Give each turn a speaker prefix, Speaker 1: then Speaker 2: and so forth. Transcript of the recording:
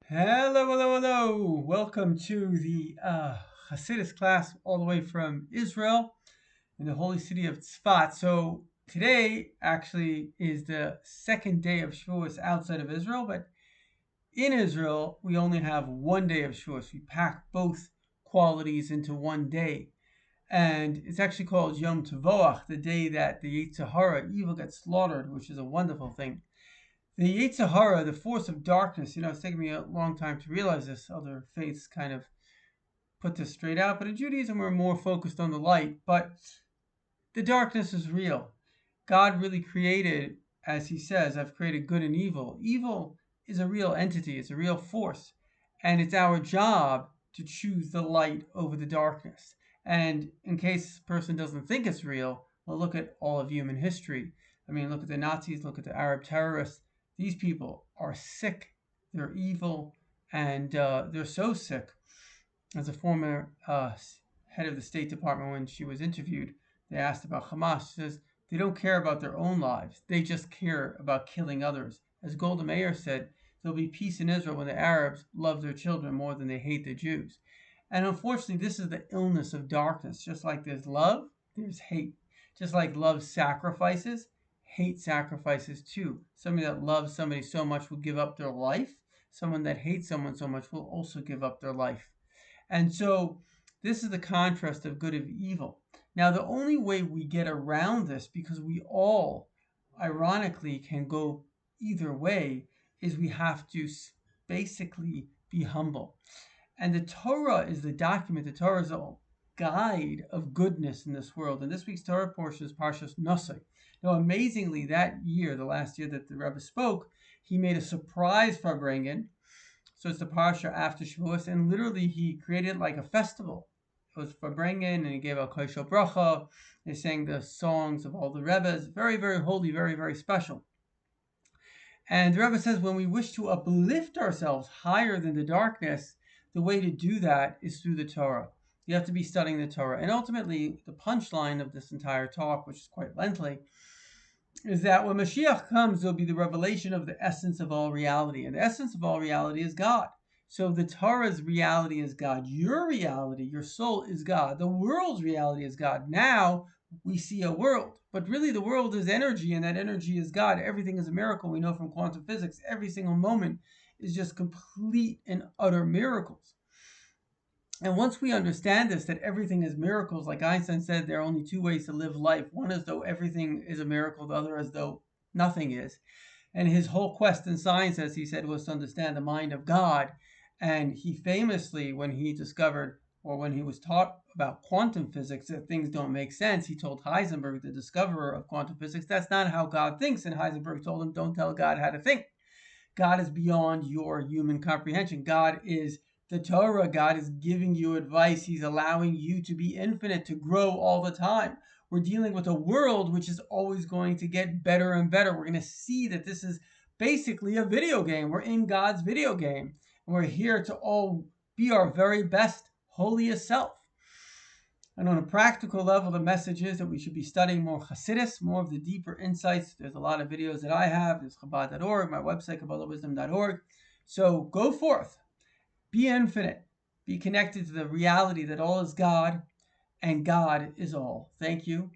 Speaker 1: Hello, hello, hello. Welcome to the Hasidus class all the way from Israel in the holy city of Tzfat. So today actually is the second day of Shavuos outside of Israel, but in Israel we only have one day of Shavuos. We pack both qualities into one day. And it's actually called Yom Tavoach, the day that the Yetzer Hara, evil, gets slaughtered, which is a wonderful thing. The Yetzer Hara, the force of darkness, it's taken me a long time to realize this. Other faiths kind of put this straight out, but in Judaism, we're more focused on the light. But the darkness is real. God really created, as he says, I've created good and evil. Evil is a real entity, it's a real force. And it's our job to choose the light over the darkness. And in case a person doesn't think it's real, well, look at all of human history. Look at the Nazis, look at the Arab terrorists. These people are sick, they're evil, and they're so sick. As a former head of the State Department, when she was interviewed, they asked about Hamas. She says they don't care about their own lives, they just care about killing others. As Golda Meir said, there'll be peace in Israel when the Arabs love their children more than they hate the Jews. And unfortunately, this is the illness of darkness. Just like there's love, there's hate. Just like love sacrifices, hate sacrifices too. Somebody that loves somebody so much will give up their life. Someone that hates someone so much will also give up their life. And so this is the contrast of good and evil. Now, the only way we get around this, because we all, ironically, can go either way, is we have to basically be humble. And the Torah is the document, the Torah is a guide of goodness in this world. And this week's Torah portion is Parshas Nosai. Now, amazingly, that year, the last year that the Rebbe spoke, he made a surprise Farbrengen. So it's the Parsha after Shavuos, and literally he created like a festival. It was Farbrengen, and he gave a Koshel Bracha. They sang the songs of all the Rebbes. Very, very holy, very, very special. And the Rebbe says when we wish to uplift ourselves higher than the darkness, the way to do that is through the Torah. You have to be studying the Torah. And ultimately, the punchline of this entire talk, which is quite lengthy, is that when Mashiach comes, there'll be the revelation of the essence of all reality. And the essence of all reality is God. So the Torah's reality is God. Your reality, your soul is God. The world's reality is God. Now we see a world, but really the world is energy, and that energy is God. Everything is a miracle. We know from quantum physics, every single moment is just complete and utter miracles. And once we understand this, that everything is miracles, like Einstein said, there are only two ways to live life. One is though everything is a miracle, the other as though nothing is. And his whole quest in science, as he said, was to understand the mind of God. And he famously, when he discovered, or when he was taught about quantum physics, that things don't make sense, he told Heisenberg, the discoverer of quantum physics, that's not how God thinks. And Heisenberg told him, don't tell God how to think. God is beyond your human comprehension. God is the Torah. God is giving you advice. He's allowing you to be infinite, to grow all the time. We're dealing with a world which is always going to get better and better. We're going to see that this is basically a video game. We're in God's video game. And we're here to all be our very best, holiest self. And on a practical level, the message is that we should be studying more Hasidus, more of the deeper insights. There's a lot of videos that I have. There's Chabad.org, my website, KabbalahWisdom.org. So go forth, be infinite, be connected to the reality that all is God, and God is all. Thank you.